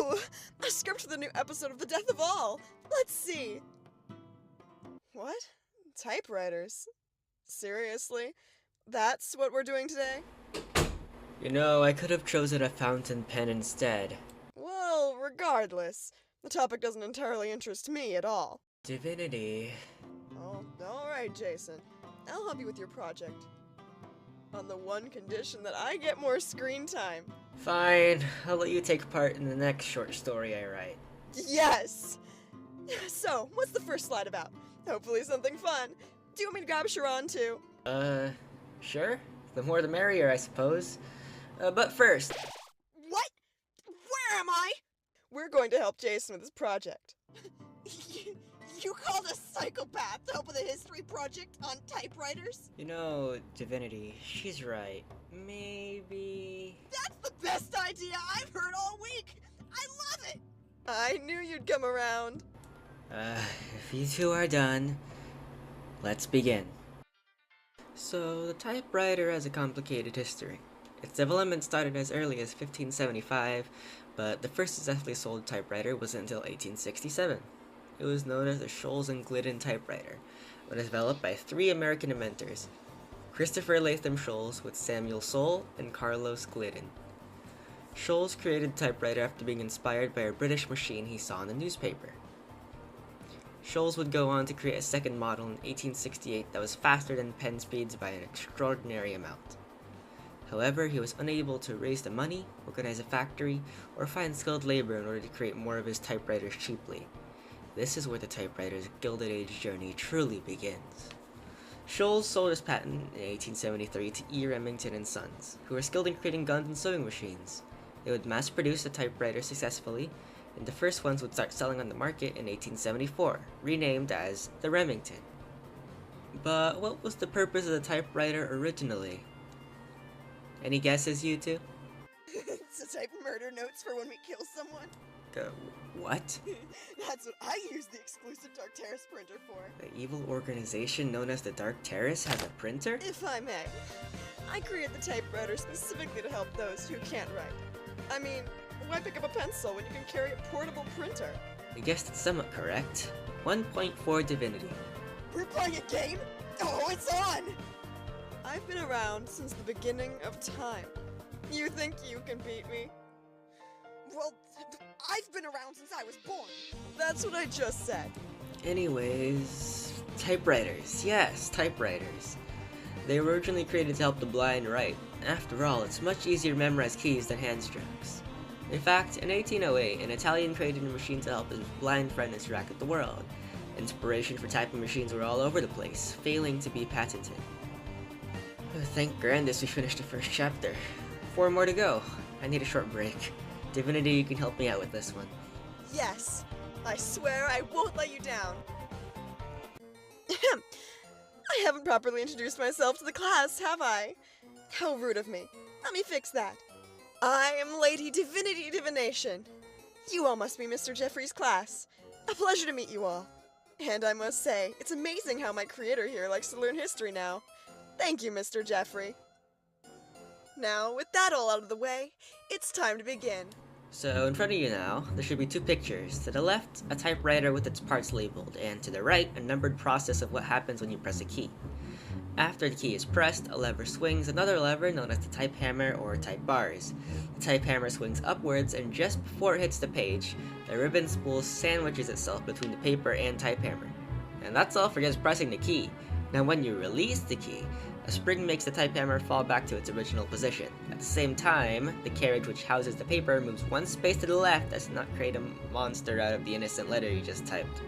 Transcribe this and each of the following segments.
Ooh, a script for the new episode of The Death of All. Let's see. What? Typewriters? Seriously? That's what we're doing today? You know, I could have chosen a fountain pen instead. Well, regardless, the topic doesn't entirely interest me at all. Divinity. Oh, alright, Jason. I'll help you with your project. On the one condition that I get more screen time. Fine, I'll let you take part in the next short story I write. Yes! So, what's the first slide about? Hopefully something fun. Do you want me to grab Charann too? Sure. The more the merrier, I suppose. But first... What? Where am I? We're going to help Jason with his project. You called a psychopath to help with a history project on typewriters? You know, Divinity, she's right. Maybe... That's the best idea I've heard all week! I love it! I knew you'd come around. If you two are done, let's begin. So, the typewriter has a complicated history. Its development started as early as 1575, but the first successfully sold typewriter wasn't until 1867. It was known as the Sholes and Glidden typewriter, but was developed by three American inventors, Christopher Latham Sholes with Samuel Soule and Carlos Glidden. Sholes created the typewriter after being inspired by a British machine he saw in the newspaper. Sholes would go on to create a second model in 1868 that was faster than pen speeds by an extraordinary amount. However, he was unable to raise the money, organize a factory, or find skilled labor in order to create more of his typewriters cheaply. This is where the typewriter's Gilded Age journey truly begins. Sholes sold his patent in 1873 to E. Remington and Sons, who were skilled in creating guns and sewing machines. They would mass-produce the typewriter successfully, and the first ones would start selling on the market in 1874, renamed as the Remington. But what was the purpose of the typewriter originally? Any guesses, you two? To type murder notes for when we kill someone. What? That's what I use the exclusive Dark Terrace printer for. The evil organization known as the Dark Terrace has a printer? If I may, I created the typewriter specifically to help those who can't write. I mean, why pick up a pencil when you can carry a portable printer? I guessed it's somewhat correct. 1 point for Divinity. We're playing a game? Oh, it's on! I've been around since the beginning of time. You think you can beat me? Well, I've been around since I was born. That's what I just said. Anyways, typewriters. Yes, typewriters. They were originally created to help the blind write. After all, it's much easier to memorize keys than hand strokes. In fact, in 1808, an Italian created a machine to help his blind friend interact with the world. Inspiration for typing machines were all over the place, failing to be patented. Thank Grandis we finished the first chapter. 4 more to go. I need a short break. Divinity, you can help me out with this one. Yes, I swear I won't let you down. I haven't properly introduced myself to the class, have I? How rude of me. Let me fix that. I am Lady Divinity Divination. You all must be Mr. Jeffrey's class. A pleasure to meet you all. And I must say, it's amazing how my creator here likes to learn history now. Thank you, Mr. Jeffrey. Now, with that all out of the way, it's time to begin. So, in front of you now, there should be 2 pictures. To the left, a typewriter with its parts labeled, and to the right, a numbered process of what happens when you press a key. After the key is pressed, a lever swings another lever known as the type hammer or type bars. The type hammer swings upwards, and just before it hits the page, the ribbon spool sandwiches itself between the paper and type hammer. And that's all for just pressing the key. Now when you release the key, a spring makes the type hammer fall back to its original position. At the same time, the carriage which houses the paper moves 1 space to the left as to not create a monster out of the innocent letter you just typed.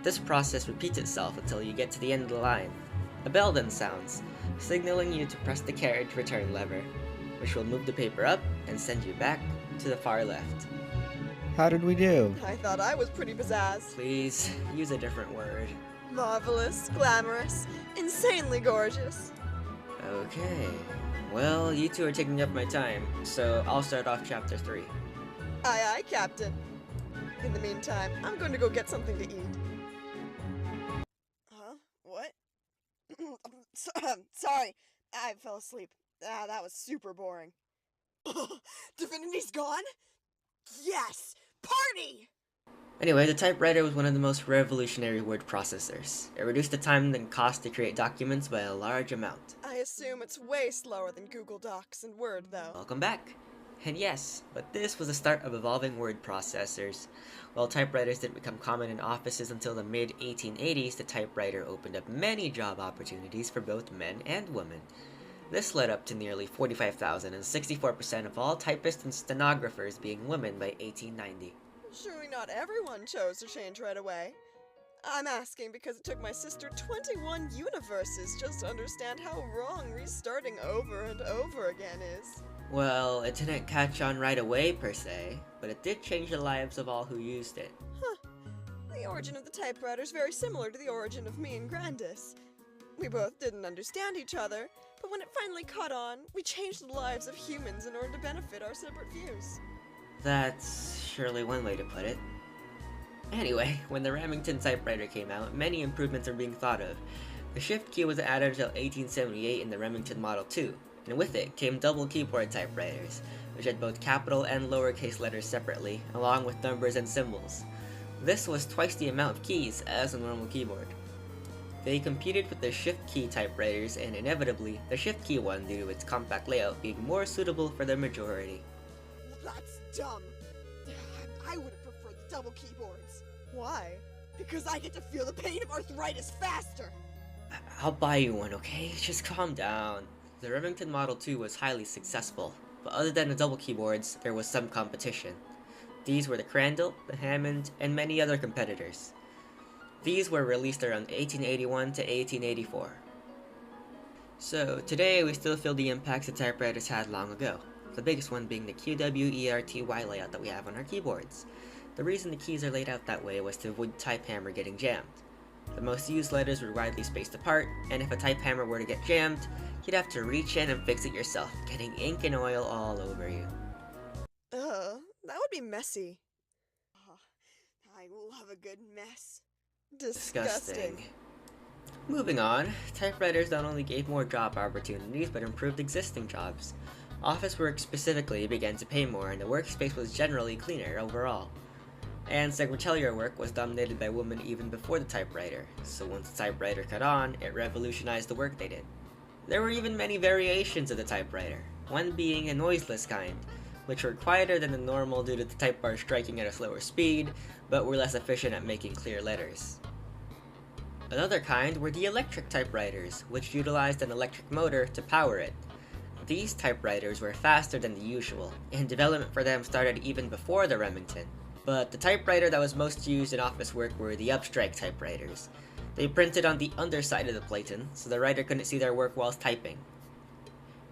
This process repeats itself until you get to the end of the line. A bell then sounds, signaling you to press the carriage return lever, which will move the paper up and send you back to the far left. How did we do? I thought I was pretty pizzazz. Please, use a different word. Marvelous, glamorous, insanely gorgeous. Okay. Well, you two are taking up my time, so I'll start off chapter 3. Aye, aye, Captain. In the meantime, I'm going to go get something to eat. Huh? What? Sorry, I fell asleep. That was super boring. Divinity's gone? Yes! Party! Anyway, the typewriter was one of the most revolutionary word processors. It reduced the time and cost to create documents by a large amount. I assume it's way slower than Google Docs and Word, though. Welcome back. And yes, but this was the start of evolving word processors. While typewriters didn't become common in offices until the mid-1880s, the typewriter opened up many job opportunities for both men and women. This led up to nearly 45,000 and 64% of all typists and stenographers being women by 1890. Surely not everyone chose to change right away. I'm asking because it took my sister 21 universes just to understand how wrong restarting over and over again is. Well, it didn't catch on right away per se, but it did change the lives of all who used it. The origin of the typewriter is very similar to the origin of me and Grandis. We both didn't understand each other, but when it finally caught on, we changed the lives of humans in order to benefit our separate views. That's surely one way to put it. Anyway, when the Remington typewriter came out, many improvements were being thought of. The shift key was added until 1878 in the Remington Model 2, and with it came double keyboard typewriters, which had both capital and lowercase letters separately, along with numbers and symbols. This was twice the amount of keys as a normal keyboard. They competed with the shift key typewriters, and inevitably, the shift key won due to its compact layout being more suitable for the majority. That's dumb. I would have preferred the double keyboards. Why? Because I get to feel the pain of arthritis faster. I'll buy you one, okay? Just calm down. The Remington Model 2 was highly successful, but other than the double keyboards, there was some competition. These were the Crandall, the Hammond, and many other competitors. These were released around 1881 to 1884. So, today we still feel the impacts the typewriters had long ago. The biggest one being the QWERTY layout that we have on our keyboards. The reason the keys are laid out that way was to avoid type hammer getting jammed. The most used letters were widely spaced apart, and if a type hammer were to get jammed, you'd have to reach in and fix it yourself, getting ink and oil all over you. That would be messy. I love a good mess. Disgusting. Moving on, typewriters not only gave more job opportunities, but improved existing jobs. Office work specifically began to pay more, and the workspace was generally cleaner overall. And secretarial work was dominated by women even before the typewriter, so once the typewriter caught on, it revolutionized the work they did. There were even many variations of the typewriter, one being a noiseless kind, which were quieter than the normal due to the type bar striking at a slower speed, but were less efficient at making clear letters. Another kind were the electric typewriters, which utilized an electric motor to power it. These typewriters were faster than the usual, and development for them started even before the Remington. But the typewriter that was most used in office work were the upstrike typewriters. They printed on the underside of the platen, so the writer couldn't see their work whilst typing.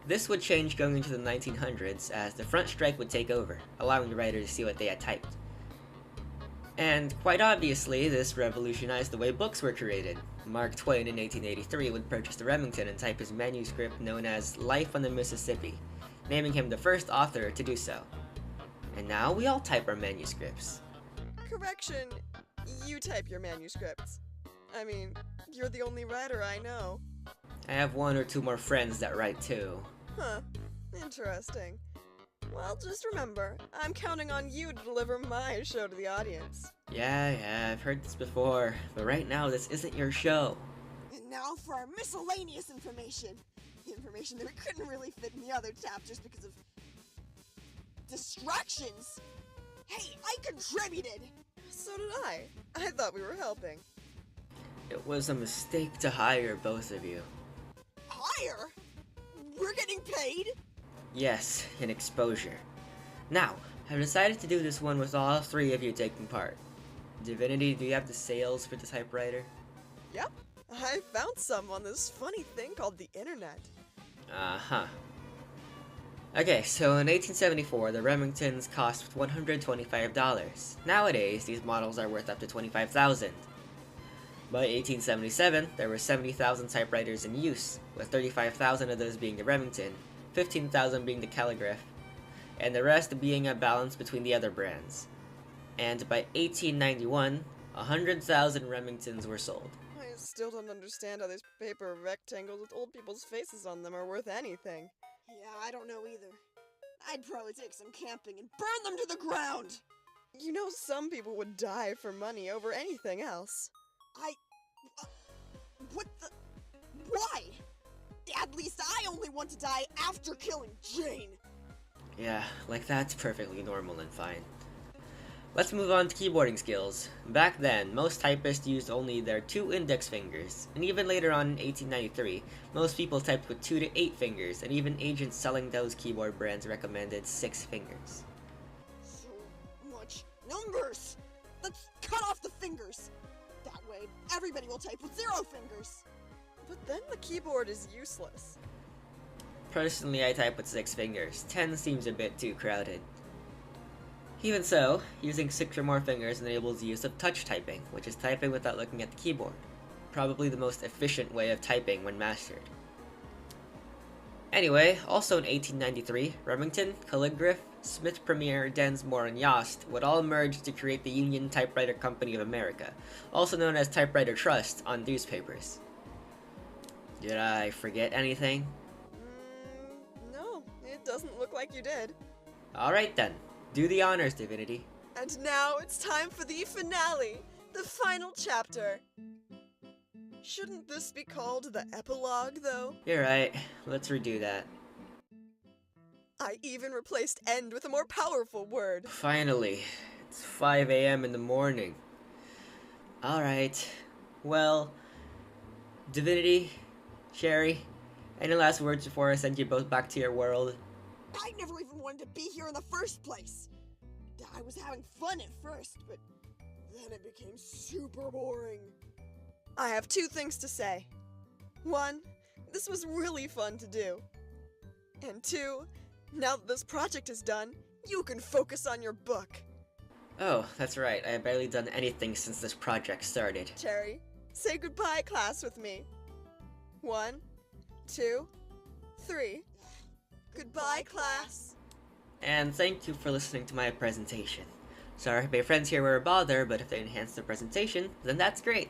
This would change going into the 1900s, as the front strike would take over, allowing the writer to see what they had typed. And quite obviously, this revolutionized the way books were created. Mark Twain in 1883 would purchase the Remington and type his manuscript known as Life on the Mississippi, naming him the first author to do so. And now we all type our manuscripts. Correction, you type your manuscripts. I mean, you're the only writer I know. I have one or two more friends that write too. Huh, interesting. Well, just remember, I'm counting on you to deliver my show to the audience. Yeah, I've heard this before, but right now this isn't your show. And now for our miscellaneous information. Information that we couldn't really fit in the other tab just because of distractions. Hey, I contributed! So did I. I thought we were helping. It was a mistake to hire both of you. Hire? We're getting paid? Yes, in exposure. Now, I've decided to do this one with all three of you taking part. Divinity, do you have the sales for the typewriter? Yep. I found some on this funny thing called the internet. Uh-huh. Okay, so in 1874, the Remingtons cost $125. Nowadays, these models are worth up to $25,000. By 1877, there were 70,000 typewriters in use, with 35,000 of those being the Remington, 15,000 being the Calligraph, and the rest being a balance between the other brands. And by 1891, 100,000 Remingtons were sold. I still don't understand how these paper rectangles with old people's faces on them are worth anything. Yeah, I don't know either. I'd probably take some camping and burn them to the ground! You know, some people would die for money over anything else. What the... Why? At least I only want to die after killing Jane! Yeah, like that's perfectly normal and fine. Let's move on to keyboarding skills. Back then, most typists used only their 2 index fingers, and even later on in 1893, most people typed with 2 to 8 fingers, and even agents selling those keyboard brands recommended 6 fingers. So much numbers! Let's cut off the fingers! That way, everybody will type with 0 fingers! But then the keyboard is useless. Personally, I type with 6 fingers. 10 seems a bit too crowded. Even so, using 6 or more fingers enables the use of touch typing, which is typing without looking at the keyboard. Probably the most efficient way of typing when mastered. Anyway, also in 1893, Remington, Calligraph, Smith Premier, Densmore, and Yost would all merge to create the Union Typewriter Company of America, also known as Typewriter Trust on newspapers. Did I forget anything? No, it doesn't look like you did. Alright then. Do the honors, Divinity. And now it's time for the finale, the final chapter. Shouldn't this be called the Epilogue, though? You're right. Let's redo that. I even replaced end with a more powerful word. Finally. It's 5 a.m. in the morning. Alright. Well, Divinity, Sherry, any last words before I send you both back to your world? I never even wanted to be here in the first place. I was having fun at first, but then it became super boring. I have 2 things to say. 1, this was really fun to do. And 2, now that this project is done, you can focus on your book. Oh, that's right. I have barely done anything since this project started. Cherry, say goodbye, class, with me. 1, 2, 3. Goodbye, class. And thank you for listening to my presentation. Sorry if my friends here were a bother, but if they enhance the presentation, then that's great.